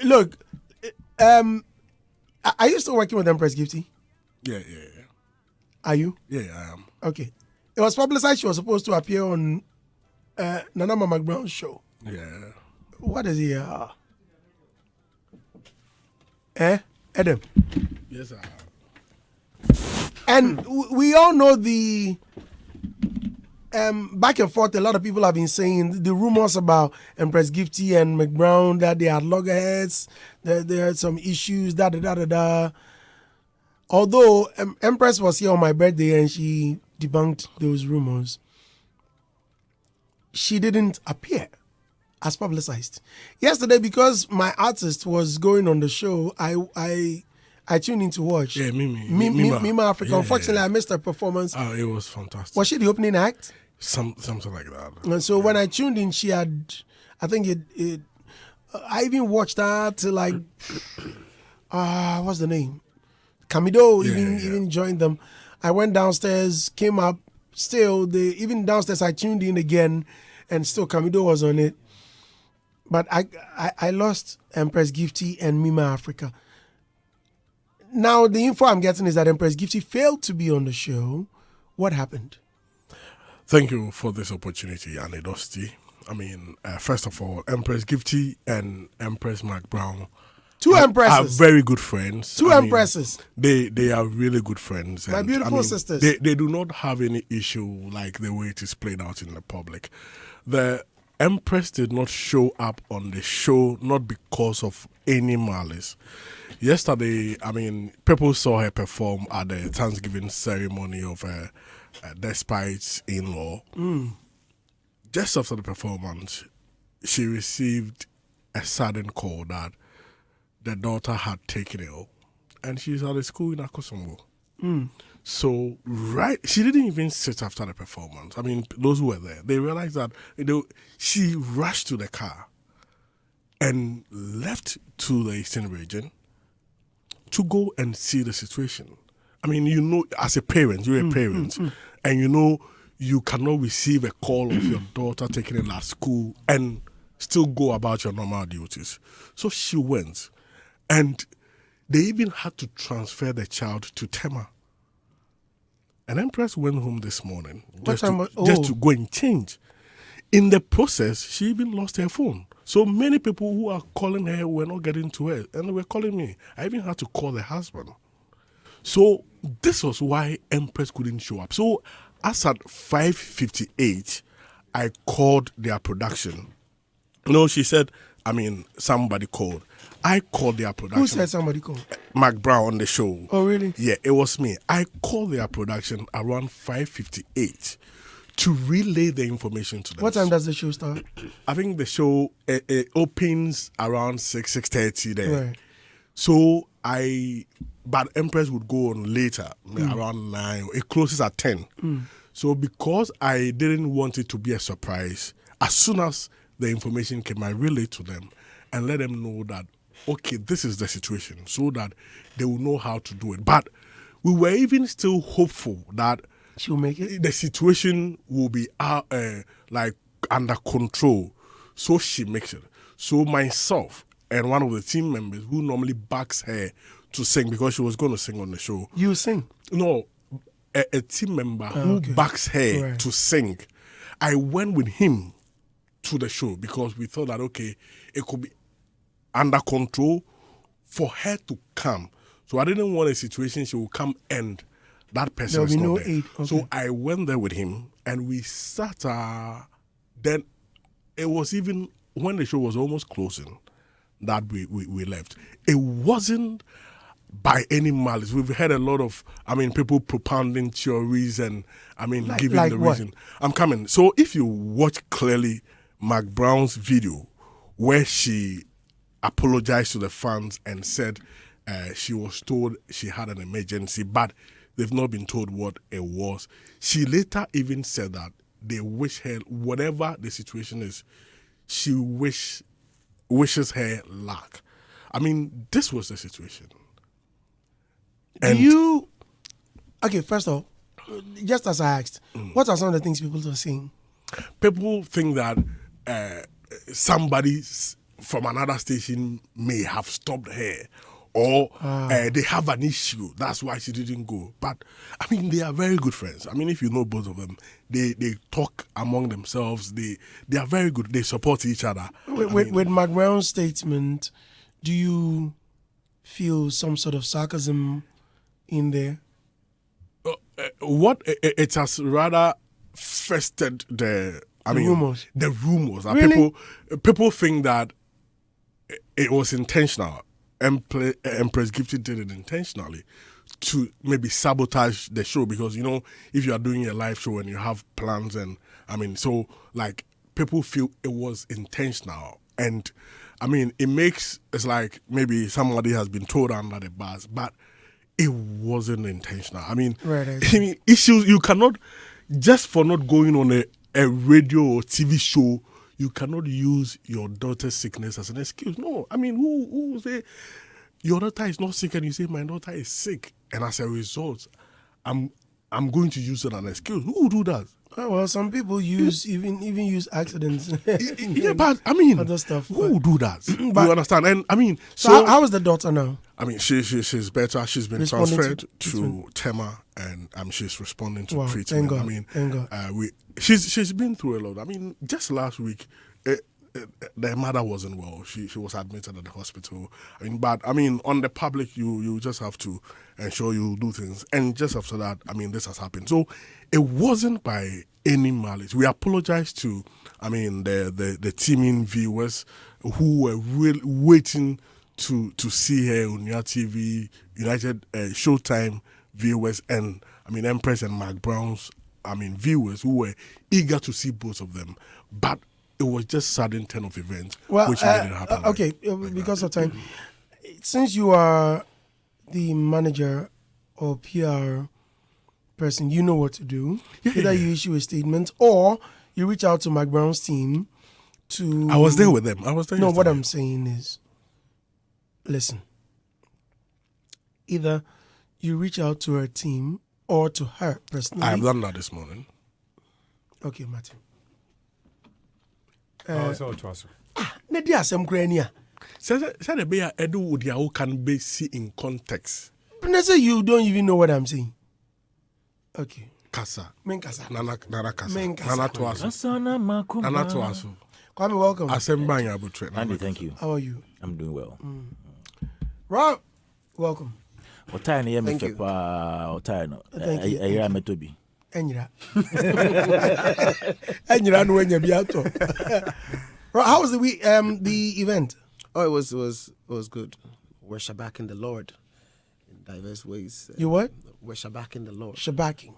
Look, are you still working with Empress Gifty? Yeah. Are you? Yeah, I am. Okay. It was publicized she was supposed to appear on Nana McBrown's show. Yeah. What is he? Adam. Yes, I am. And we all know the back and forth. A lot of people have been saying the rumors about Empress Gifty and McBrown, that they are loggerheads, that there are some issues, Although Empress was here on my birthday and she debunked those rumors, she didn't appear as publicized. Yesterday, because my artist was going on the show, I tuned in to watch. Yeah, Mima Africa. Yeah, Unfortunately, I missed her performance. Oh, it was fantastic. Was she the opening act? Something like that. And so when I tuned in, she had, I think it I even watched her till like, what's the name? Camido even joined them. I went downstairs, came up, still, even downstairs I tuned in again, and still Camido was on it. But I lost Empress Gifty and Mima Africa. Now, the info I'm getting is that Empress Gifty failed to be on the show. What happened? Thank you for this opportunity, Anidosti. I mean, first of all, Empress Gifty and Empress McBrown Empresses are very good friends. Empresses. They are really good friends. My beautiful sisters. They do not have any issue like the way it is played out in the public. The Empress did not show up on the show not because of any malice. Yesterday, people saw her perform at the Thanksgiving ceremony of Despite's in-law. Just after the performance, she received a sudden call that the daughter had taken ill, and she's at a school in Akosombo. So, she didn't even sit after the performance. Those who were there, they realized that she rushed to the car and left to the Eastern region to go and see the situation. As a parent, you're a parent, and you cannot receive a call of your daughter taking ill at school and still go about your normal duties. So she went. And they even had to transfer the child to Tema. And Empress went home this morning just to go and change. In the process, she even lost her phone. So many people who are calling her were not getting to her, and they were calling me. I even had to call the husband. So this was why Empress couldn't show up. So as at 5:58, I called their production. She said, somebody called. I called their production. Who said somebody called? McBrown on the show. Oh, really? Yeah, it was me. I called their production around 5:58 to relay the information to them. What time does the show start? I think the show it opens around 6:30 there. Right. So but Empress would go on later, around 9. It closes at 10. So because I didn't want it to be a surprise, as soon as the information came, I relayed to them and let them know that, okay, this is the situation, so that they will know how to do it. But we were even still hopeful that she'll make it. The situation will be under control, so she makes it. So myself and one of the team members who normally backs her to sing, because she was going to sing on the show. You sing? No, a team member who backs her to sing. I went with him to the show because we thought that, okay, it could be under control for her to come. So I didn't want a situation she will come and that person is not there. Aid. Okay. So I went there with him and we sat. Then it was even when the show was almost closing that we left. It wasn't by any malice. We've heard a lot of, people propounding theories and, giving the reason. I'm coming. So if you watch clearly McBrown's video where she apologized to the fans and said she was told she had an emergency, but they've not been told what it was. She later even said that they wish her, whatever the situation is, she wishes her luck. This was the situation. Okay, first of all, just as I asked, what are some of the things people are saying? People think that somebody from another station may have stopped her, or they have an issue. That's why she didn't go. But I mean, they are very good friends. I mean, if you know both of them, they talk among themselves. They are very good. They support each other. With Mark Brown's statement, do you feel some sort of sarcasm in there? It has rather festered the rumors. The rumors. Really? People think that it was intentional. Empress Gifted did it intentionally to maybe sabotage the show, because if you are doing a live show and you have plans, and so like people feel it was intentional, and it's like maybe somebody has been thrown under the bus, but it wasn't intentional. Issues you cannot, just for not going on a radio or TV show, you cannot use your daughter's sickness as an excuse. No, who say your daughter is not sick and you say my daughter is sick, and as a result, I'm going to use it as an excuse? Who will do that? Oh, well, some people use even use accidents. But other stuff. Who will do that? You understand? And so how is the daughter now? She's better. She's been transferred to Tema, and she's responding to treatment. Thank God. She's been through a lot. Just last week, the mother wasn't well. She was admitted at the hospital. But on the public, you just have to ensure you do things. And just after that, this has happened. So it wasn't by any malice. We apologize to, the teaming viewers who were really waiting to see her on your TV, United Showtime viewers, and Empress and Mark Brown's viewers who were eager to see both of them. But it was just sudden turn of events which made it happen. Okay, because of time. Since you are the manager or PR person, you know what to do. Either you issue a statement or you reach out to Mark Brown's team to... I was there with them. No, yesterday. What I'm saying is, listen, either you reach out to her team or to her personally. I've done that this morning. Okay, Martin. Said the bear Edu would ya can be see in context. But say you don't even know what I'm saying. Okay. Kasa. Menkasa. Nana Kasa. Menkasa. Nana Tuasu. Nana Tuasu. Kwame, welcome. Asembanya Butre. Andy, thank you. How are you? I'm doing well. Rob, welcome. Thank you. Thank you. Enyira. Enyira no enya biato. How was the event? Oh, it was good. We're shabaking the Lord in diverse ways. You what? We're shabaking the Lord. Shabaking.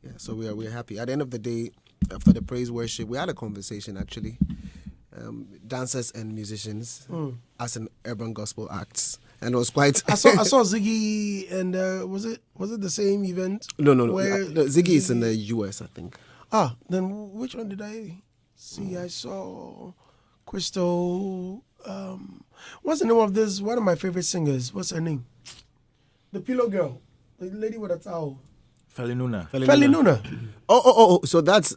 Yeah. So we're happy. At the end of the day, after the praise worship, we had a conversation actually. Dancers and musicians as an urban gospel acts, and it was quite. I saw Ziggy, and was it the same event? No. Ziggy is in the US, I think. Then which one did I see? I saw Crystal. What's the name of this? One of my favorite singers. What's her name? The Pillow Girl, the lady with a towel. Felinuna. Oh. So that's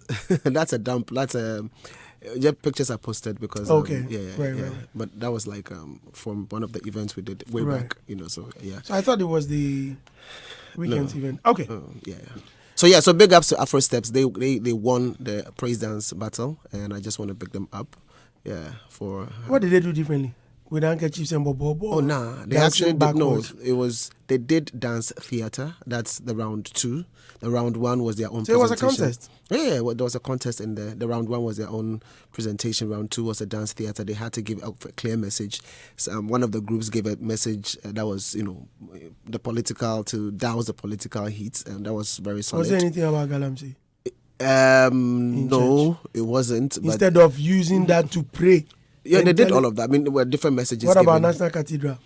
a dump. That's a. Pictures are posted because right. But that was like from one of the events we did way back, So So I thought it was the weekend event. Okay. So big ups to Afro Steps. They won the praise dance battle, and I just want to pick them up. Yeah. For what did they do differently? With handkerchiefs and bobo? Oh nah, they actually did they did dance theater. That's the round 2. The round 1 was their own. So it was a contest. Yeah, there was a contest in the round 1 was their own presentation. Round 2 was a dance theater. They had to give a clear message. So, one of the groups gave a message that was the political to douse the political heat, and that was very solid. Was there anything about Galamsey? No, it wasn't. Instead of using that to pray. Yeah, they did all of that. There were different messages. What about National Cathedral?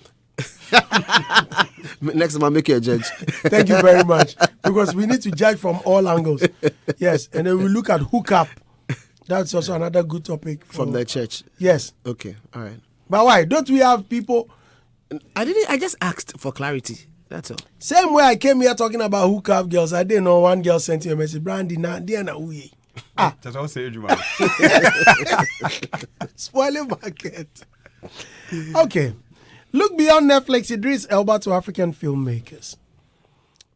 Next time I'll make you a judge. Thank you very much. Because we need to judge from all angles. Yes, and then we look at hookup. That's also another good topic. From the church? Yes. Okay, all right. But why? Don't we have people... I just asked for clarity. That's all. Same way I came here talking about hookup girls. I didn't know one girl sent you a message. Brandy, That's all say you. Spoiling market. Okay. Look beyond Netflix, Idris Elba to African filmmakers.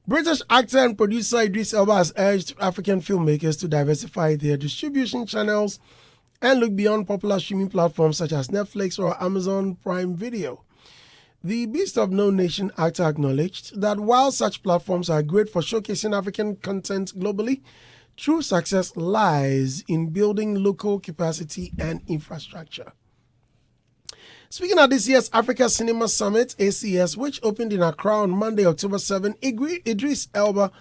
British actor and producer Idris Elba has urged African filmmakers to diversify their distribution channels and look beyond popular streaming platforms such as Netflix or Amazon Prime Video. The Beast of No Nation actor acknowledged that while such platforms are great for showcasing African content globally, true success lies in building local capacity and infrastructure. Speaking at this year's Africa Cinema Summit, ACS, which opened in Accra on Monday, October 7, Idris Elba,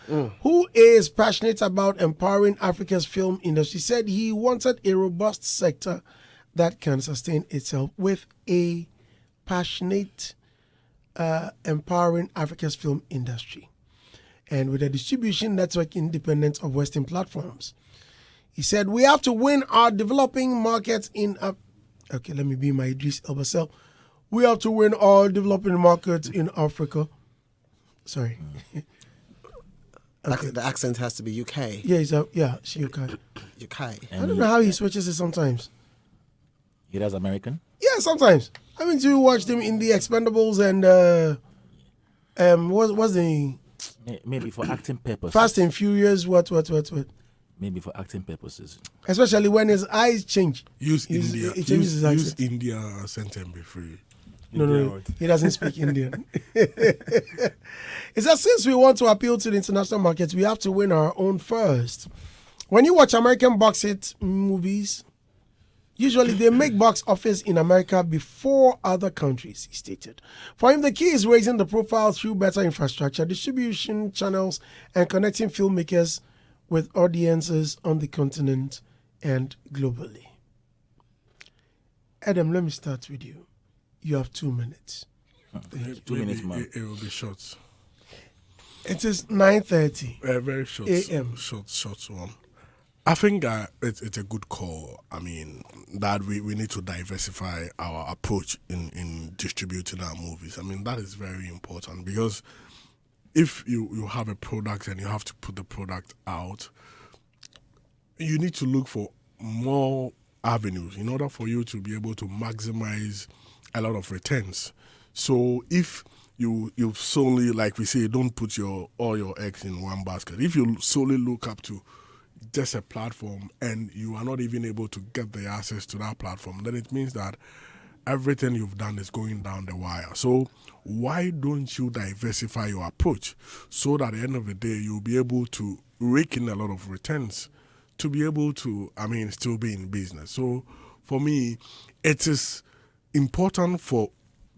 who is passionate about empowering Africa's film industry, said he wanted a robust sector that can sustain itself with a passionate, empowering Africa's film industry and with a distribution network independent of Western platforms. He said, we have to win our developing markets in okay, let me be my Idris Elba self. We have to win all developing markets in Africa. Sorry. Okay. The accent has to be UK. Yeah, she UK. UK. I don't know how he switches it sometimes. He does American? Yeah, sometimes. I mean, to watch them in The Expendables and what's the Maybe for acting purposes. Fast and Furious? What? Maybe for acting purposes. Especially when his eyes change. Use India. Use India accent and be free. No. He doesn't speak Indian. It's that since we want to appeal to the international markets, we have to win our own first. When you watch American box hit movies, usually they make box office in America before other countries, he stated. For him, the key is raising the profile through better infrastructure, distribution channels, and connecting filmmakers with audiences on the continent and globally. Adam, let me start with you. You have 2 minutes. 2 minutes, man. It will be short. It is 9:30 Very short. a.m. Short one. I think it's a good call. I mean, that we need to diversify our approach in distributing our movies. I mean, that is very important because if you have a product and you have to put the product out, you need to look for more avenues in order for you to be able to maximize a lot of returns. So if you solely, like we say, don't put all your eggs in one basket. If you solely look up to just a platform and you are not even able to get the access to that platform, then it means that everything you've done is going down the wire. So why don't you diversify your approach so that at the end of the day you'll be able to rake in a lot of returns to be able to, still be in business. So for me, it is important for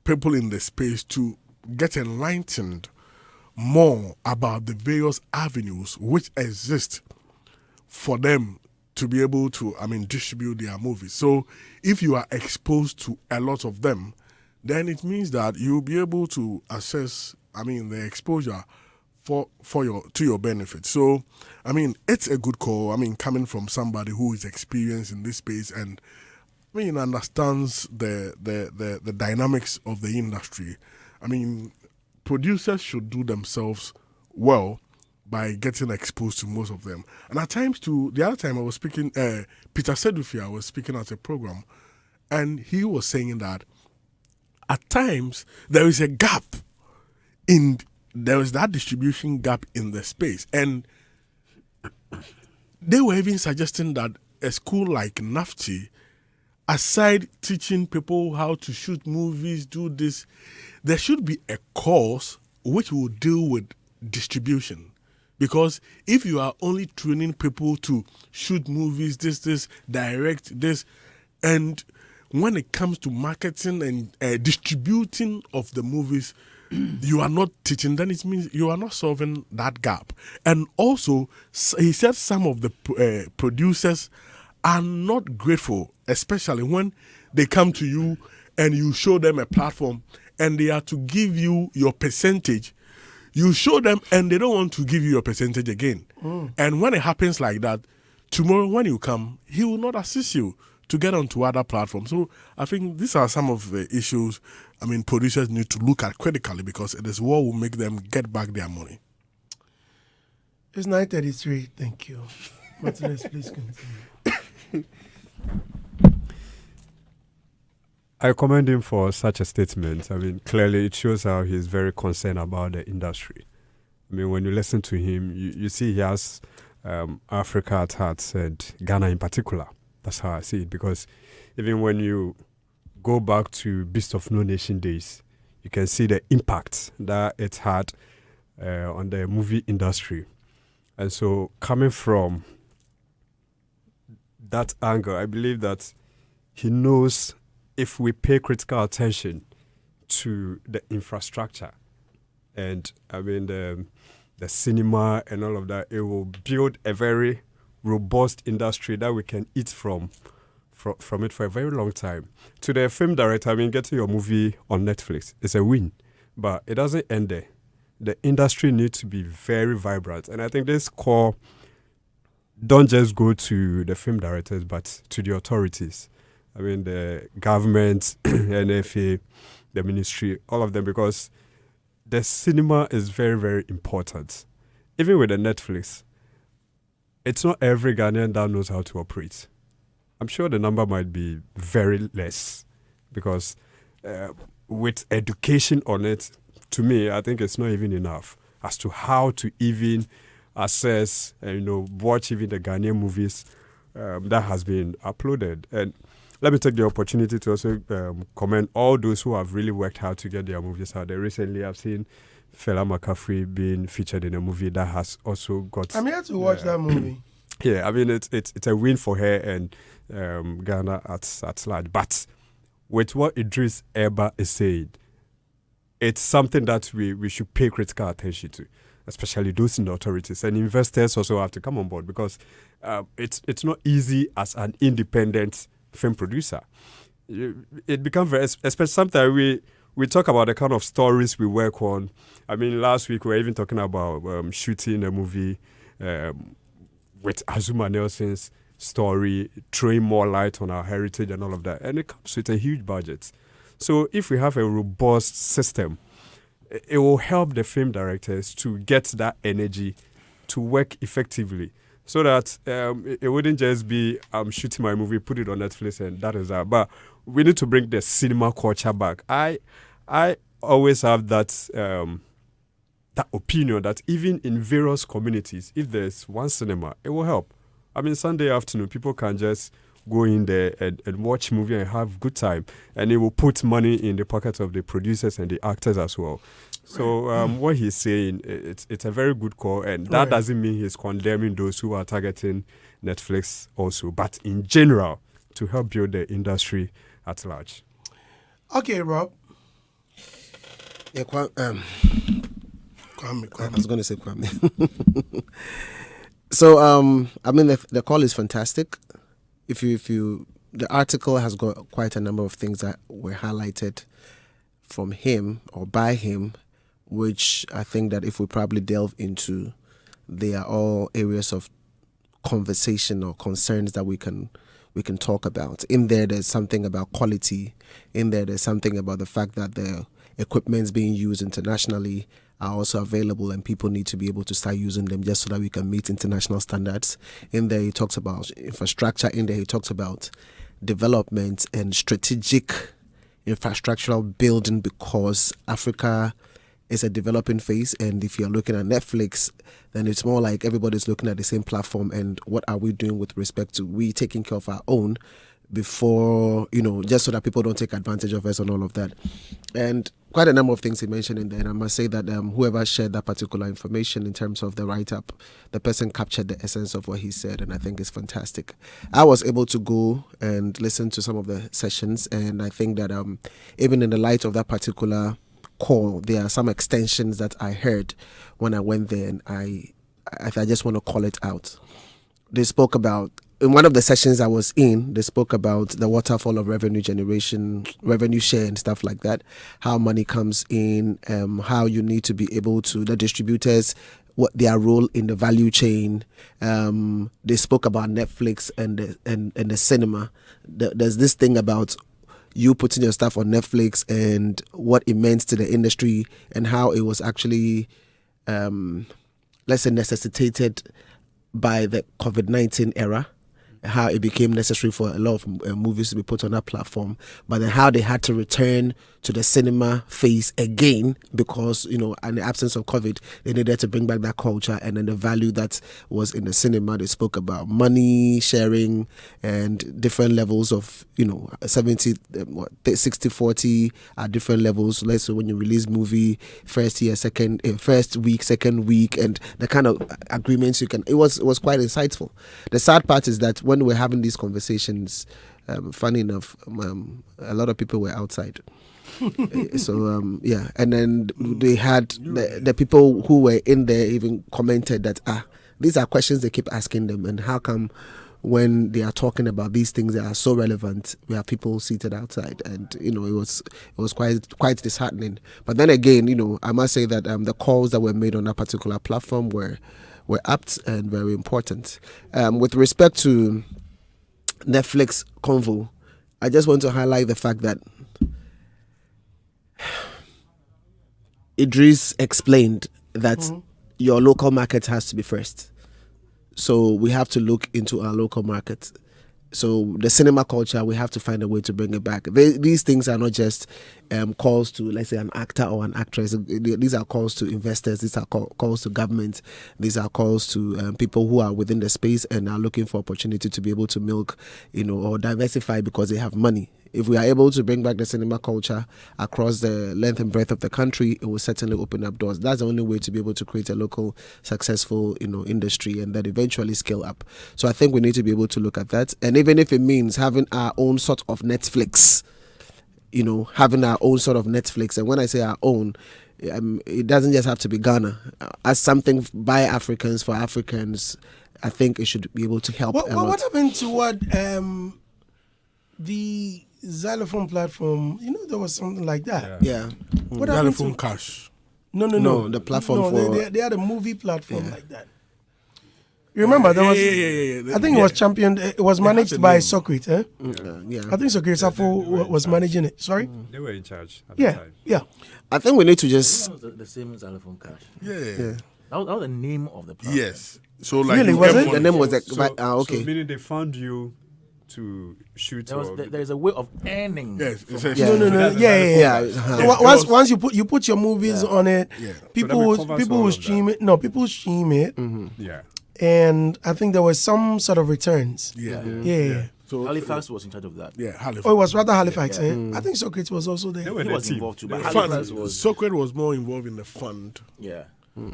people in the space to get enlightened more about the various avenues which exist for them to be able to, distribute their movies. So if you are exposed to a lot of them, then it means that you'll be able to assess, the exposure to your benefit. So, it's a good call. Coming from somebody who is experienced in this space and understands the dynamics of the industry. Producers should do themselves well by getting exposed to most of them. And at times too, the other time I was speaking, Peter Sedufia was speaking at a program, and he was saying that at times there is a gap there is that distribution gap in the space. And they were even suggesting that a school like NAFTI, aside teaching people how to shoot movies, do this, there should be a course which will deal with distribution. Because if you are only training people to shoot movies, this, direct this, and when it comes to marketing and distributing of the movies, you are not teaching, then it means you are not solving that gap. And also, he said some of the producers are not grateful, especially when they come to you and you show them a platform and they are to give you your percentage. You show them and they don't want to give you your percentage again. And when it happens like that, tomorrow when you come, he will not assist you to get onto other platforms. So I think these are some of the issues, producers need to look at critically, because it is what will make them get back their money. It's 9:33. Thank you. Martinez, please continue. I commend him for such a statement. I mean, clearly it shows how he's very concerned about the industry. I mean, when you listen to him, you see he has Africa at heart and Ghana in particular. That's how I see it. Because even when you go back to Beast of No Nation days, you can see the impact that it had on the movie industry. And so coming from that angle, I believe that he knows if we pay critical attention to the infrastructure and I mean the cinema and all of that, it will build a very robust industry that we can eat from it for a very long time. To the film director, I mean, getting your movie on Netflix is a win, but it doesn't end there. The industry needs to be very vibrant, and I think this call don't just go to the film directors, but to the authorities. I mean, the government, NFA, the ministry, all of them, because the cinema is very, very important. Even with the Netflix, it's not every Ghanaian that knows how to operate. I'm sure the number might be very less because with education on it, to me, I think it's not even enough as to how to even assess and watch even the Ghanaian movies that has been uploaded. And let me take the opportunity to also commend all those who have really worked hard to get their movies out there. Recently, I've seen Fela McCaffrey being featured in a movie that has also got... I'm here to watch that movie. Yeah, I mean, it's a win for her and Ghana at large. But with what Idris Elba is saying, it's something that we should pay critical attention to, especially those in the authorities. And investors also have to come on board because it's not easy as an independent film producer. It becomes very, especially sometimes we talk about the kind of stories we work on. I mean, last week we were even talking about shooting a movie with Azuma Nelson's story, throwing more light on our heritage and all of that. And it comes with a huge budget. So if we have a robust system, it will help the film directors to get that energy to work effectively. So that it wouldn't just be, I'm shooting my movie, put it on Netflix, and that is that. But we need to bring the cinema culture back. I always have that opinion that even in various communities, if there's one cinema, it will help. I mean, Sunday afternoon, people can just go in there and watch movie and have good time. And it will put money in the pockets of the producers and the actors as well. So what he's saying, it's a very good call, and that doesn't mean he's condemning those who are targeting Netflix also, but in general, to help build the industry at large. Okay, Rob. Yeah, Kwame. I was going to say Kwame. So, I mean, the call is fantastic. If you, the article has got quite a number of things that were highlighted from him or by him, which I think that if we probably delve into, they are all areas of conversation or concerns that we can talk about. In there's something about quality. In there's something about the fact that the equipments being used internationally are also available and people need to be able to start using them just so that we can meet international standards. In there he talks about infrastructure. In there he talks about development and strategic infrastructural building because Africa is a developing phase, and if you're looking at Netflix, then it's more like everybody's looking at the same platform, and what are we doing with respect to we taking care of our own before, just so that people don't take advantage of us and all of that. And quite a number of things he mentioned in there, and I must say that whoever shared that particular information in terms of the write-up, the person captured the essence of what he said, and I think it's fantastic. I was able to go and listen to some of the sessions, and I think that even in the light of that particular call, there are some extensions that I heard when I went there, and I just want to call it out. They spoke about, in one of the sessions I was in, they spoke about the waterfall of revenue generation, revenue share and stuff like that, how money comes in, how you need to be able to, the distributors, what their role in the value chain. They spoke about Netflix and the cinema. There's this thing about you putting your stuff on Netflix and what it meant to the industry and how it was actually, let's say, necessitated by the COVID-19 era, how it became necessary for a lot of movies to be put on that platform, but then how they had to return to the cinema phase again because, in the absence of COVID, they needed to bring back that culture and then the value that was in the cinema. They spoke about money sharing and different levels of, 70, 60, 40 at different levels. Let's say when you release movie, first week, second week, and the kind of agreements it was quite insightful. The sad part is that when we're having these conversations, funny enough, a lot of people were outside. And then they had the people who were in there even commented that these are questions they keep asking them, and how come when they are talking about these things that are so relevant, we have people seated outside, and it was quite disheartening. But then again, I must say that the calls that were made on that particular platform were apt and very important. With respect to Netflix convo, I just want to highlight the fact that Idris explained that your local market has to be first. So we have to look into our local market. So the cinema culture, we have to find a way to bring it back. These things are not just calls to, let's say, an actor or an actress. These are calls to investors. These are calls to government. These are calls to people who are within the space and are looking for opportunity to be able to milk, or diversify because they have money. If we are able to bring back the cinema culture across the length and breadth of the country, it will certainly open up doors. That's the only way to be able to create a local successful, industry and then eventually scale up. So I think we need to be able to look at that. And even if it means having our own sort of Netflix, having our own sort of Netflix. And when I say our own, it doesn't just have to be Ghana. As something by Africans for Africans, I think it should be able to help. What happened to what the Xylophone platform, there was something like that. Yeah. What Xylophone Cash. No. The platform they had a movie platform like that. You remember there was? Yeah. I think it was championed. It was managed by Socrates. Yeah. I think Socrates was managing it. Sorry. They were in charge at the time. Yeah. I think we need to just The same Xylophone Cash. Yeah. That was the name of the platform. Yes. So like Really, you was get it? money. the name was So okay. meaning they found you to shoot. There is a way of earning. Yes. from- Essentially. No. Yeah. Uh-huh. Once you put your movies on it, Yeah. people So that covers will all of stream it. No, people stream it, Yeah. and I think there was some sort of returns. Yeah. Yeah. So Halifax was in charge of that. yeah, Halifax. Oh, it was rather Halifax. I think Socrates was also there. They were He the was team. involved too, but The Halifax fund. was. Socrates was more involved in the fund. Yeah.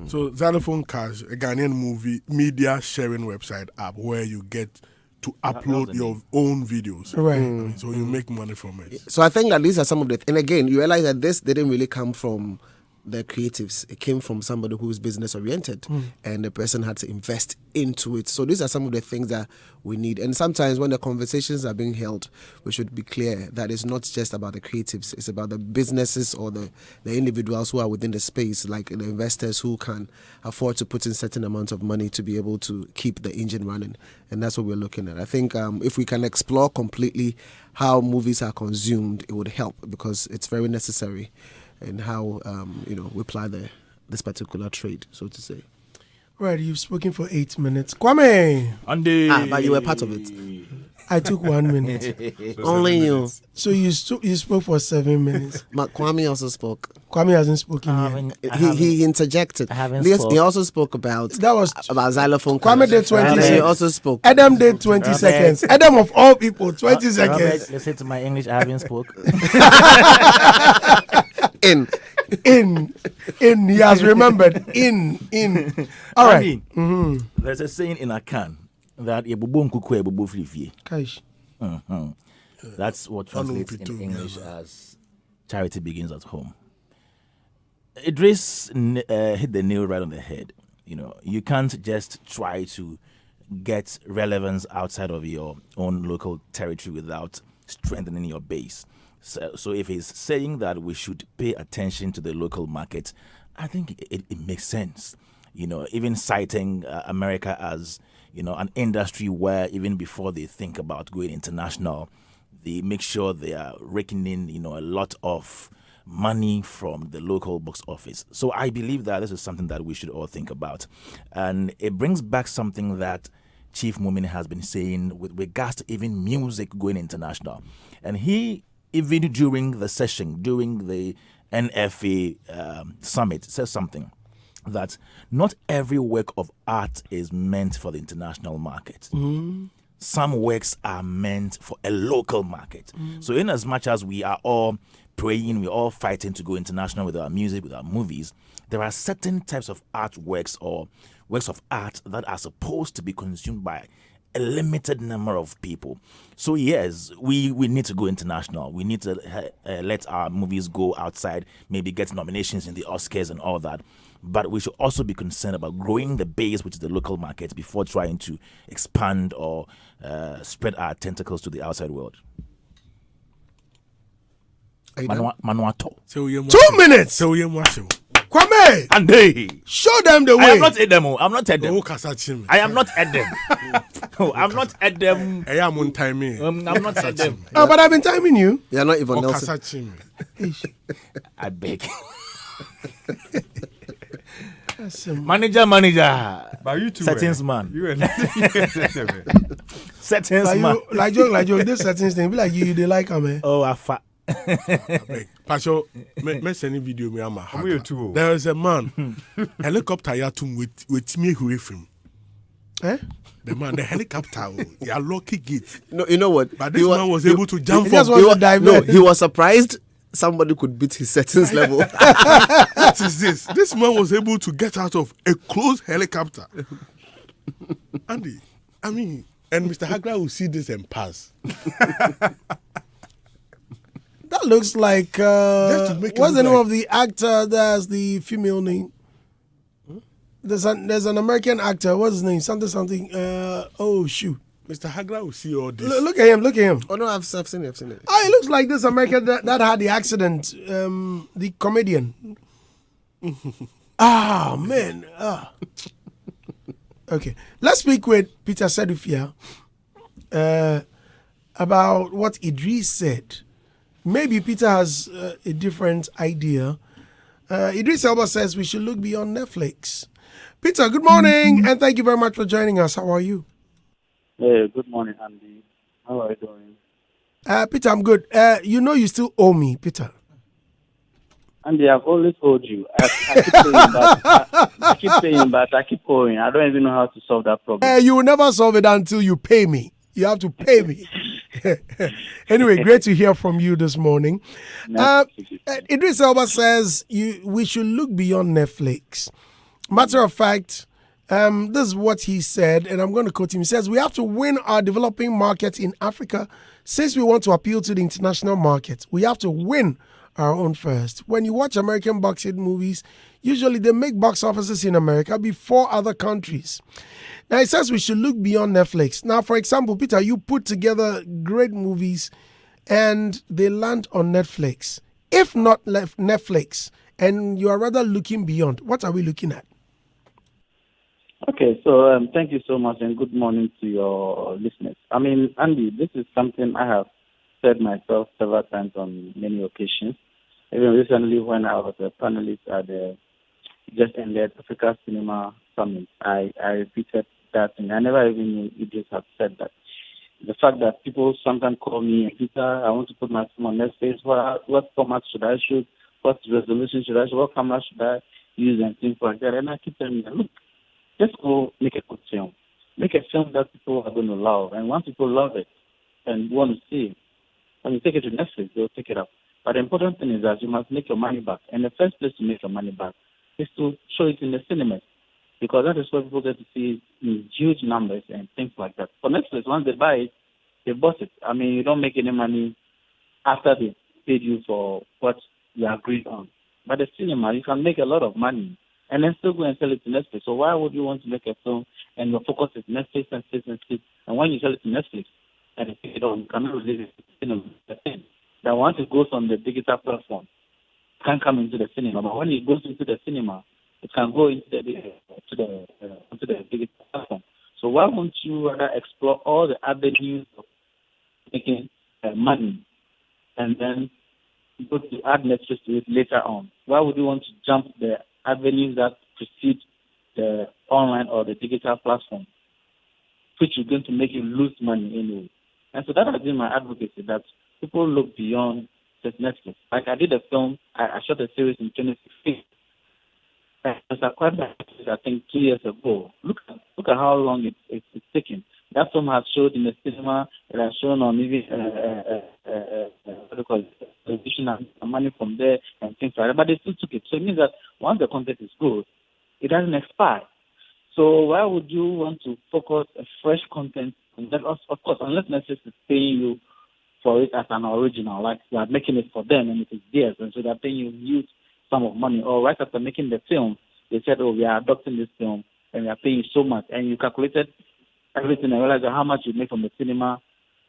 So Xylophone Cash, a Ghanaian movie media sharing website app where you get to upload the your own videos. Right. So you make money from it. So I think that these are some of the, and again, you realize that this didn't really come from the creatives. It came from somebody who's business oriented, and the person had to invest into it. So these are some of the things that we need. And sometimes when the conversations are being held, we should be clear that it's not just about the creatives. It's about the businesses or the individuals who are within the space, like the investors who can afford to put in certain amount of money to be able to keep the engine running. And that's what we're looking at. I think if we can explore completely how movies are consumed, it would help, because it's very necessary in how we apply this particular trade, so to say. Right, you've spoken for 8 minutes. Kwame! Andy. But you were part of it. I took 1 minute. Only you. So you spoke for 7 minutes. But Kwame also spoke. Kwame hasn't spoken yet. He interjected. I haven't He spoke. also spoke about That was xylophone. Kwame did 20 And then he seconds. also spoke. Adam did 20 seconds. Adam of all people, 20 Robert, seconds. listen to my English. I haven't spoke. In. He has remembered. All right. Andy, there's a saying in Akan that "Ebubo nkuku, ebubo filifie." Kaish. That's what translates in English as "charity begins at home." Idris hit the nail right on the head. You can't just try to get relevance outside of your own local territory without strengthening your base. So if he's saying that we should pay attention to the local market, I think it makes sense. Even citing America as, an industry where even before they think about going international, they make sure they are raking in, a lot of money from the local box office. So I believe that this is something that we should all think about. And it brings back something that Chief Mumin has been saying with regards to even music going international. And he, even during the session, during the NFA summit, says something that not every work of art is meant for the international market. Some works are meant for a local market. So in as much as we are all praying, we're all fighting to go international with our music, with our movies, there are certain types of artworks or works of art that are supposed to be consumed by a limited number of people. So yes, we need to go international. We need to let our movies go outside, maybe get nominations in the Oscars and all that. But we should also be concerned about growing the base, which is the local market, before trying to expand or spread our tentacles to the outside world. Manuato. 2 minutes. Kwame, And they show them the way. I am not at them. I'm not at them. I I am not at them. No, I'm not at them. am on time. I'm not at them. Oh, but I've been timing you. You're not even Nelson. I beg. Manager. But you too. Settings man. You and Settings man. Like joke. This settings thing be like you. They like me. Oh, I fa. Pastor, me send video me ama. you too. There is a man, helicopter yatum with me away from. Eh? The man, the helicopter, you lucky gate. No, you know what? But this man was able to jump He just from. want to dive in. He was surprised somebody could beat his settings level. What is this? This man was able to get out of a closed helicopter. Andy, I mean, and Mr. Hagra will see this and pass. That looks like Just to make it what's the look name like- of the actor that's the female name? There's an American actor. What's his name? Something. Oh shoot! Mr. Hagra will see all this. Look at him. Oh no, I've seen it. Oh, it looks like this American that had the accident. The comedian. Man. Okay, let's speak with Peter Sedufia about what Idris said. Maybe Peter has a different idea. Idris Elba says we should look beyond Netflix. Peter, good morning, and thank you very much for joining us. How are you? Hey, good morning, Andy. How are you doing? Peter, I'm good. You still owe me, Peter. Andy, I've always told you. I keep saying that. I keep saying that. I keep going. I don't even know how to solve that problem. You will never solve it until you pay me. You have to pay me. Anyway, great to hear from you this morning. Idris Elba says we should look beyond Netflix. Matter of fact, this is what he said, and I'm going to quote him. He says, we have to win our developing market in Africa. Since we want to appeal to the international market, we have to win our own first. When you watch American box hit movies, usually they make box offices in America before other countries. Now, it says we should look beyond Netflix. Now, for example, Peter, you put together great movies and they land on Netflix. If not Netflix, and you are rather looking beyond, what are we looking at? Okay, so thank you so much, and good morning to your listeners. I mean, Andy, this is something I have said myself several times on many occasions. Even recently, when I was a panelist at the just ended Africa Cinema Summit, I repeated that, and I never even knew Idris had said that. The fact that people sometimes call me, Peter, I want to put my film on Netflix. What format should I shoot? What resolution should I shoot? What camera should I use? And things like that. And I keep telling them, look, just go make a good film. Make a film that people are going to love. And once people love it and want to see it, when you take it to Netflix, they'll take it up. But the important thing is that you must make your money back. And the first place to make your money back is to show it in the cinemas, because that is where people get to see it in huge numbers and things like that. For Netflix, once they buy it, they bought it. I mean, you don't make any money after they paid you for what you agreed on. But the cinema, you can make a lot of money and then still go and sell it to Netflix. So why would you want to make a film and your focus is Netflix and Netflix? And when you sell it to Netflix and they take it on, you cannot release it to the cinema. The thing that once it goes on the digital platform, it can come into the cinema. But when it goes into the cinema, it can go into the digital platform. So why won't you rather explore all the avenues of making money and then go to add Netflix to it later on? Why would you want to jump the avenues that precede the online or the digital platform, which is going to make you lose money anyway? And so that has been my advocacy, that people look beyond just Netflix. Like I did a film, I shot a series in 2016. I acquired that, I think, 2 years ago. Look at how long it's taken. That film has showed in the cinema, it has shown on even what do you call it, television, and money from there and things like that. But they still took it. So it means that once the content is good, it doesn't expire. So why would you want to focus a fresh content? And that, of course, unless Netflix is paying you for it as an original, like you are making it for them and it is theirs, and so they're paying you huge sum of money. Or right after making the film, they said, "Oh, we are adopting this film and we are paying you so much," and you calculated everything and realized that how much you make from the cinema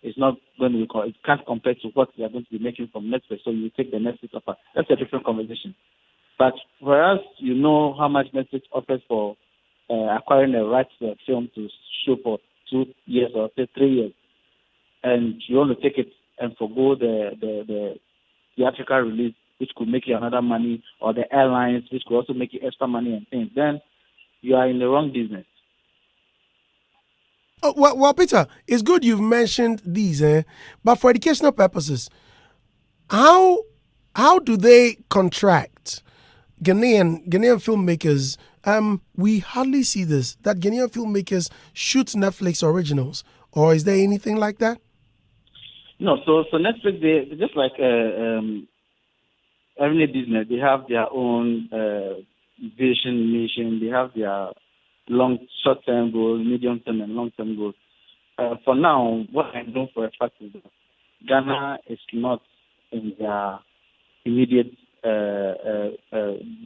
is not going to be, it can't compare to what you are going to be making from Netflix. So you take the Netflix offer. That's a different conversation. But for us, you know how much Netflix offers for acquiring the rights to a film to show for 2 years or say 3 years, and you want to take it and forgo the theatrical release, which could make you another money, or the airlines, which could also make you extra money and things, then you are in the wrong business. Oh, well, Peter, it's good you've mentioned these, but for educational purposes, how do they contract Ghanaian filmmakers? We hardly see this, that Ghanaian filmmakers shoot Netflix originals, or is there anything like that? No, so Netflix, they just like every business, they have their own vision, mission. They have their short-term goals, medium-term, and long-term goals. For now, what I know for a fact is that Ghana is not in their immediate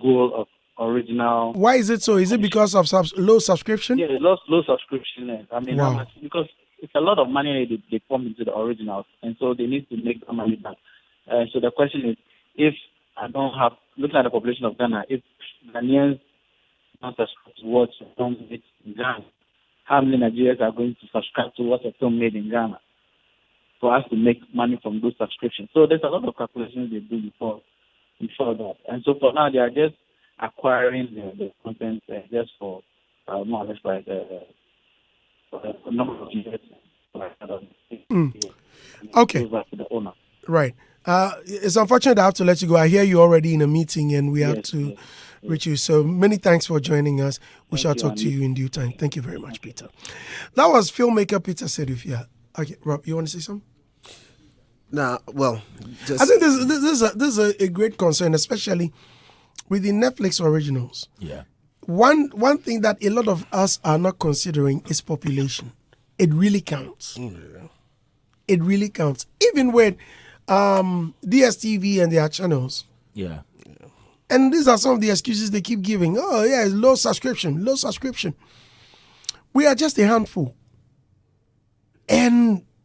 goal of original. Why is it so? Is it because of low subscription? Yeah, low subscription. I mean, wow. Because it's a lot of money they pump into the originals, and so they need to make the money back. So the question is, if I don't have, looking at the population of Ghana, if Ghanaians don't subscribe to watch a film made in Ghana, how many Nigerians are going to subscribe to watch a film made in Ghana for us to make money from those subscriptions? So there's a lot of calculations they do before that. And so for now, they are just acquiring the content just for more or less like a number of years. Okay. Back to the owner. Right. It's unfortunate I have to let you go. I hear you already in a meeting and we have to reach you. So many thanks for joining us. We shall talk to you in due time. Thank you very much, Peter. That was filmmaker Peter Sedufia. Okay, Rob, you want to say something? Nah, well, I think this is a great concern, especially with the Netflix originals. Yeah. One thing that a lot of us are not considering is population. It really counts. Yeah. It really counts. Even with DSTV and their channels. Yeah. And these are some of the excuses they keep giving. Oh, yeah, it's low subscription. We are just a handful.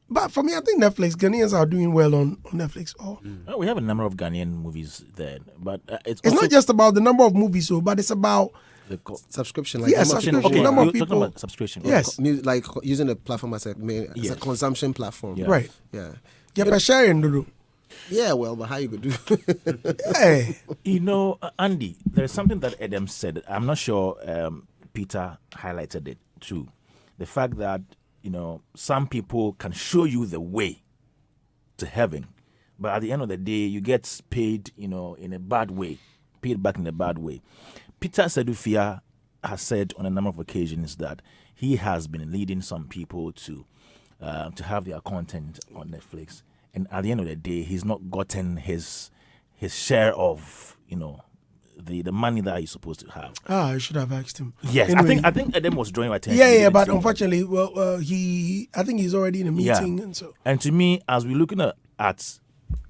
But for me, I think Ghanaians are doing well on Netflix. Well, we have a number of Ghanaian movies there, but it's not just about the number of movies, but it's about the subscription. Subscription. Okay, number of you're people. talking about subscription. Yes. Like using the platform as a consumption platform. Yeah. Right. Yeah. Yeah, sharing, Dudu. Yeah, well, but how you could do? Hey. You know, Andy, there's something that Adam said. I'm not sure Peter highlighted it too. The fact that, some people can show you the way to heaven, but at the end of the day, you get paid, in a bad way, paid back in a bad way. Peter Sedufia has said on a number of occasions that he has been leading some people to have their content on Netflix, and at the end of the day, he's not gotten his share of the money that he's supposed to have. I should have asked him. Yes, anyway, I think Adam was drawing attention. Yeah, but unfortunately, I think he's already in a meeting, and so. And to me, as we're looking at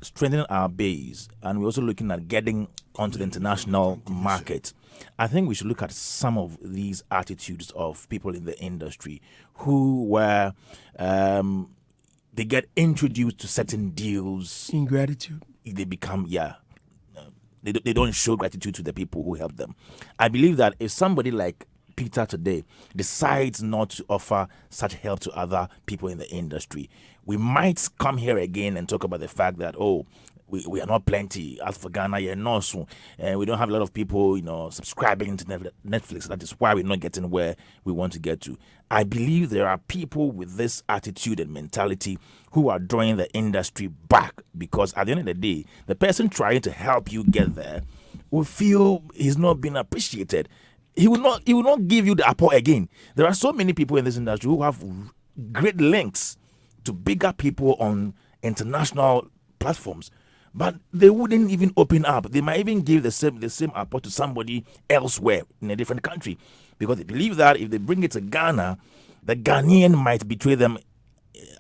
strengthening our base, and we're also looking at getting onto the international market, I think we should look at some of these attitudes of people in the industry who were they get introduced to certain deals. Ingratitude. They become, they don't show gratitude to the people who help them. I believe that if somebody like Peter today decides not to offer such help to other people in the industry, we might come here again and talk about the fact that, we are not plenty. As for Ghana, you're not so, and we don't have a lot of people, subscribing to Netflix. That is why we're not getting where we want to get to. I believe there are people with this attitude and mentality who are drawing the industry back, because at the end of the day, the person trying to help you get there will feel he's not being appreciated. He will not give you the apple again. There are so many people in this industry who have great links to bigger people on international platforms, but they wouldn't even open up. They might even give the same apple to somebody elsewhere in a different country, because they believe that if they bring it to Ghana, the Ghanaian might betray them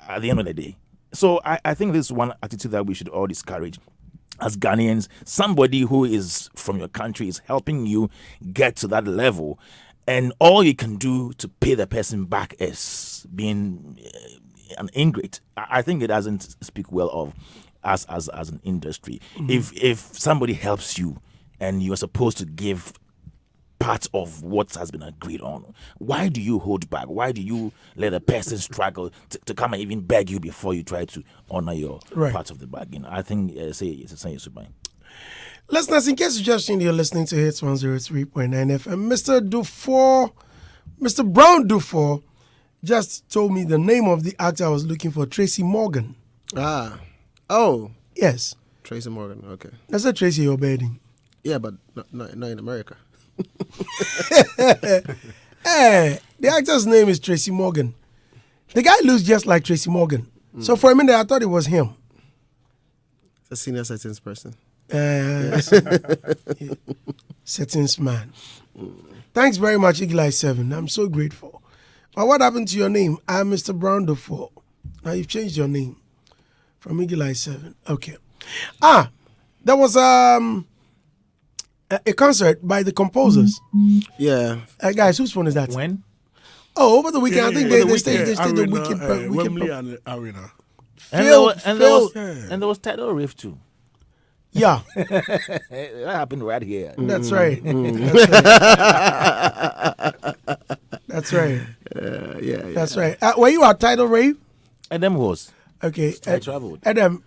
at the end of the day. So I think this is one attitude that we should all discourage. As Ghanaians, somebody who is from your country is helping you get to that level, and all you can do to pay the person back is being an ingrate. I think it doesn't speak well of us as an industry. If somebody helps you and you're supposed to give part of what has been agreed on, why do you hold back? Why do you let a person struggle to come and even beg you before you try to honor your part of the bargain? I think it's a sign of mine. Listeners, in case you just tuned, you're listening to Hitz 103.9 FM. Mr. Brown Dufour just told me the name of the actor I was looking for, Tracy Morgan. Oh. Yes. Tracy Morgan, okay. That's a Tracy you're bedding. Yeah, but not in America. Hey, the actor's name is Tracy Morgan. The guy looks just like Tracy Morgan. So for a minute, I thought it was him. A senior settings person. Settings man. Thanks very much, Eagle 7. I'm so grateful. But what happened to your name? I'm Mr. Brown Dufour. Now you've changed your name from Eagle 7. Okay. There was a concert by the composers. Yeah. Guys, whose phone is that? When? Oh, over the weekend. I think they stayed the weekend. Wembley and Arena. And there was Tidal Rift too. Yeah. That happened right here. That's right. That's right. Yeah. That's right. Were you at Tidal Rave? Adam was. Okay. I traveled. Adam,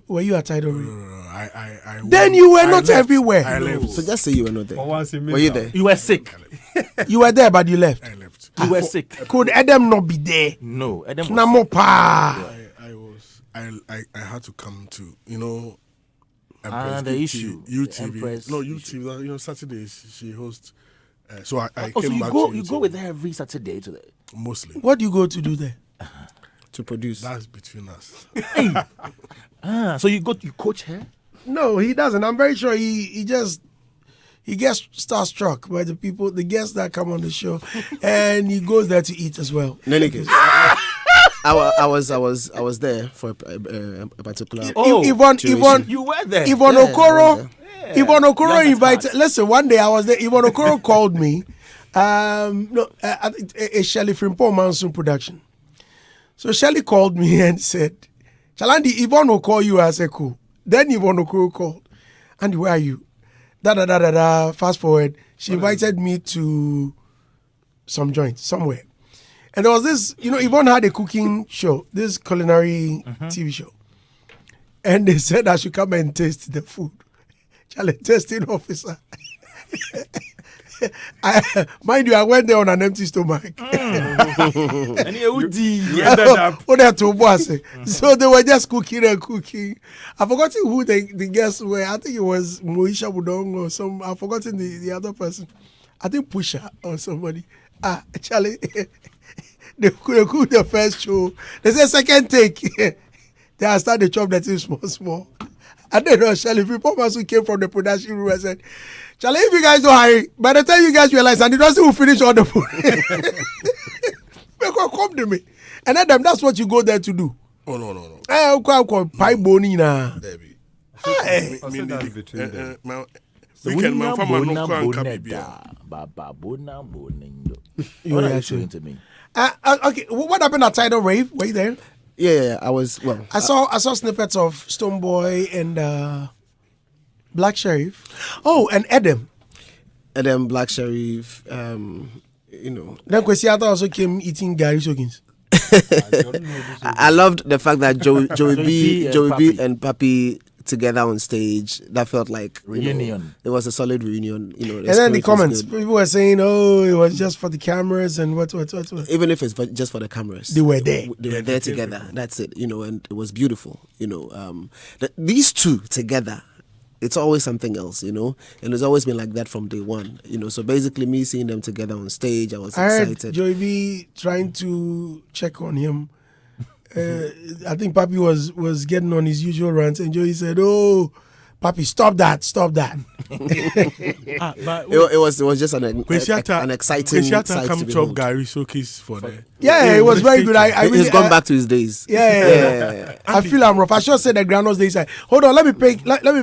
were you at Tidal Rave? I Then you were not everywhere. I left. So just say you were not there. For once in Were you there? You were sick. You were there, but you left. I left. You were sick. Could Adam not be there? No, Adam was sick. Namopa. I had to come to, The issue. UTV. Empress No, issue. UTV. Saturdays she hosts. So I So came you back go to you go UTV. with her every Saturday to the Mostly. What do you go to do there? To produce. That's between us. so you coach her? No, he doesn't. I'm very sure he gets starstruck by the guests that come on the show, and he goes there to eat as well. In any case, I was there for a particular. Yvonne, You were there. Yvonne Yeah, Okoro. yeah. Yvonne Okoro Young at invited. heart. Listen, one day I was there. Yvonne Okoro called me. A Shelley Frimpong Manson production. So Shelley called me and said, "Chalandi, Yvonne will call you." I said, "Cool." Then Yvonne Okoro called. "Andy, where are you?" Fast forward, she invited me to some joint somewhere. And there was this, Yvonne had a cooking show, this culinary TV show. And they said I should come and taste the food. Charlie, testing officer. Mind you, I went there on an empty stomach. And you ended up. So they were just cooking and cooking. I've forgotten who the guests were. I think it was Moisha Budong or some. I've forgotten the other person. I think Pusha or somebody. Charlie, they cooked the first show. They said second take. They had started to chop the thing small. And then Charlie, people who came from the production room and said, "Charlie, if you guys don't hurry, by the time you guys realize, and the doesn't will finish all the food." Come to me. And then that's what you go there to do. Oh, no. Pie bone na. Baby. Also that's between them. Weekend man from my no crown can be What are you showing to me? Okay, what happened at Tidal Rave? Were you there? Yeah, I was. Well, I saw snippets of Stoneboy and Black Sheriff. Oh, and Edem. and then Black Sheriff. Then Kwesiata also came eating Gary Shogins. I loved the fact that Joey B and Papi together on stage. That felt like Reunion. It was a solid reunion. And then the comments, people were saying, "Oh, it was just for the cameras and what." Even if it's just for the cameras, they were there. They were there together. That's it. And it was beautiful. These two together. It's always something else, and it's always been like that from day one, So basically, me seeing them together on stage, I was excited. Heard Joey B trying to check on him. I think Papi was getting on his usual rants, and Joey said, "Oh, Papi, stop that!" It was just an exciting sight to behold. Gary showcase for that. Yeah, it was very good. He's gone back to his days. Yeah. I feel I'm rough. I should say the Granos days. Hold on, let me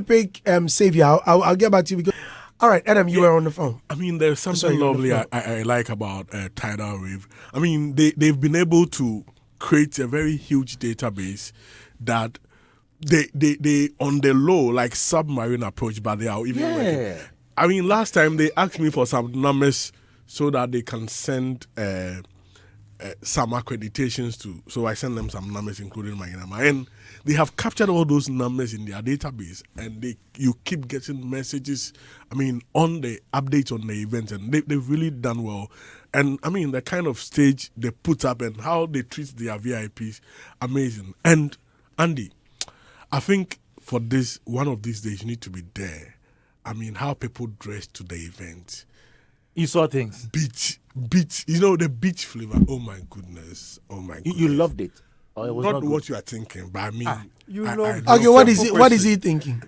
pick Savior. I'll get back to you because. All right, Adam, you were on the phone. I mean, there's something lovely I like about Tidal Wave. I mean, they've been able to create a very huge database that they on the low, like submarine approach, but they are even working. I mean, last time they asked me for some numbers so that they can send some accreditations to. So I sent them some numbers, including my number, and they have captured all those numbers in their database, and you keep getting messages. I mean, on the updates on the events, and they've really done well. And I mean, the kind of stage they put up and how they treat their VIPs, amazing. And Andy, I think for this, one of these days, you need to be there. I mean, how people dress to the event. You saw things. Beach, the beach flavor. Oh my goodness. You loved it. Or it was not not what good? you are thinking, but I mean, You love it. Okay, what is he thinking?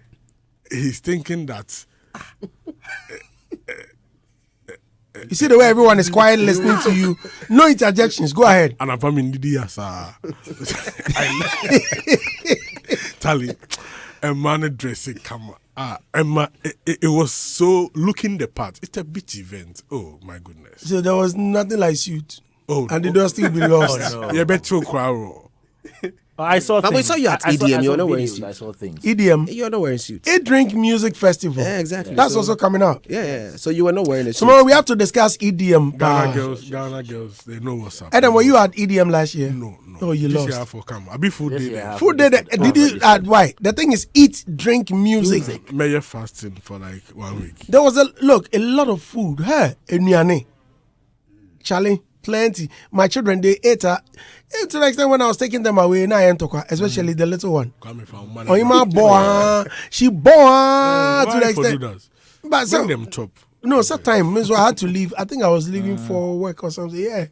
He's thinking that. You see the way everyone is quiet listening to you. No interjections. Go ahead. And I'm from India, Tally, a man dressing camera. Emma, it was so looking the part. It's a beach event. Oh my goodness. So there was nothing like suit. Oh, and the door still be lost. Oh, no. Yeah, bet you crowd. I saw things. We saw you at EDM. You were not wearing videos, suits. I saw things. EDM. You were not wearing suits. Drink Music Festival. Yeah, exactly. That's So- also coming out. Yeah. So you were not wearing a suit. Tomorrow we have to discuss EDM. Ghana girls, they know what's up. Adam, were you at EDM last year? No. Oh, you this lost. year for camera. I be food This day year there. I Food day. Did you why? The thing is, eat, drink, music. Mayor fasting for like 1 week. There was a lot of food. Hey, enyane. Charlie, plenty. My children, they ate to the extent when I was taking them away, especially the little one. Coming from Oh, you my boy, she born to the extent. But Bring them top. No, sometimes so I had to leave. I think I was leaving for work or something. Yeah.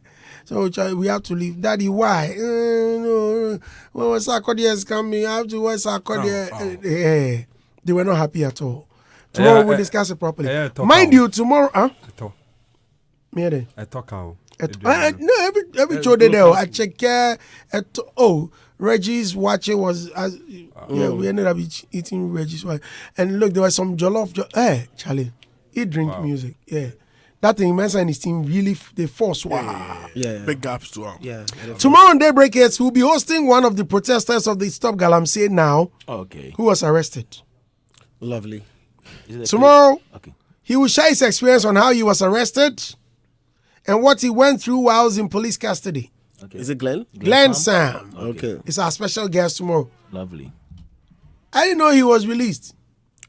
So we have to leave. Daddy, why? No. When Sarkodie is coming, I have to watch Sarkodie. Yeah. They were not happy at all. Tomorrow we'll discuss it properly. Mind you, tomorrow, huh? I talk out. No, every show they there. I check. Reggie's watching was we ended up eating Reggie's watch. And look, there was some jollof. Charlie, he drink music. Yeah, that thing, Mensa and his team really they force. Yeah. Big gaps to them. Yeah. Tomorrow on Daybreak, we'll be hosting one of the protesters of the Stop Galamsey now, Okay. who was arrested. Lovely. Is it a Tomorrow, place? Okay. he will share his experience on how he was arrested and what he went through while he was in police custody. Okay. Is it Glenn? Glenn Sam Okay. is our special guest tomorrow. Lovely. I didn't know he was released.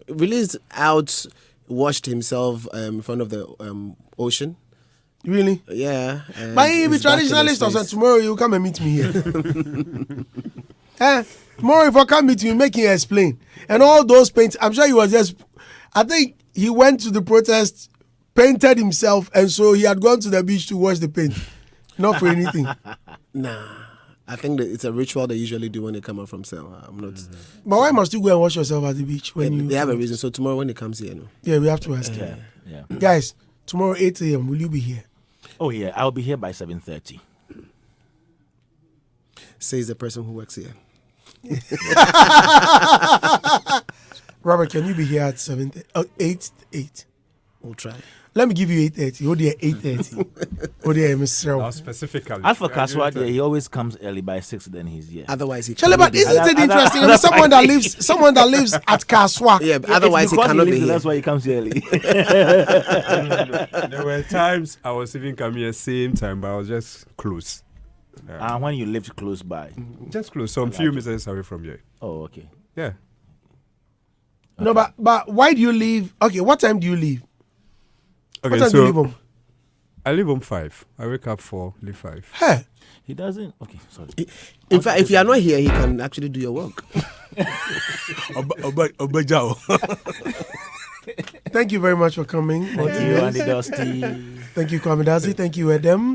Released out, washed himself in front of the ocean. Really? Yeah. and But he be he's back in traditionalist his or something. place. Tomorrow you come and meet me here. Tomorrow if I come meet you, make him explain. And all those paints, I'm sure he was just, I think he went to the protest, painted himself, and so he had gone to the beach to wash the paint. Not for anything. Nah. I think that it's a ritual they usually do when they come out from cell. I'm not. But why must you go and wash yourself at the beach when you? They have a reason. So tomorrow when he comes here, no. Yeah, we have to ask him. Yeah. Guys, tomorrow 8 a.m. Will you be here? Oh yeah, I'll be here by 7:30. Says the person who works here. Robert, can you be here at 8? We'll try. Let me give you 8:30. Oh dear, 8:30. Oh dear, Mr. Now specifically. As for Kaswa, he always comes early by 6. Then he's here. Otherwise, he Charlie, cannot but be isn't here. it interesting? I mean, someone that lives at Kaswa. Yeah, but otherwise he Because cannot lives be there, here. That's why he comes early. There were times I was even coming at the same time, but I was just close. And when you lived close by. Just close. Some few meters away from here. Oh, okay. Yeah. No, but why do you leave? Okay, what time do you leave? Okay, What time do you leave home? I leave home 5. I wake up 4, leave 5. Hey. He doesn't. Okay, sorry. In fact, if you are not here, he can actually do your work. Obejao. Thank you very much for coming. Thank you, Andy Dusty. Thank you, Kwame Dazi. Thank you, Edem.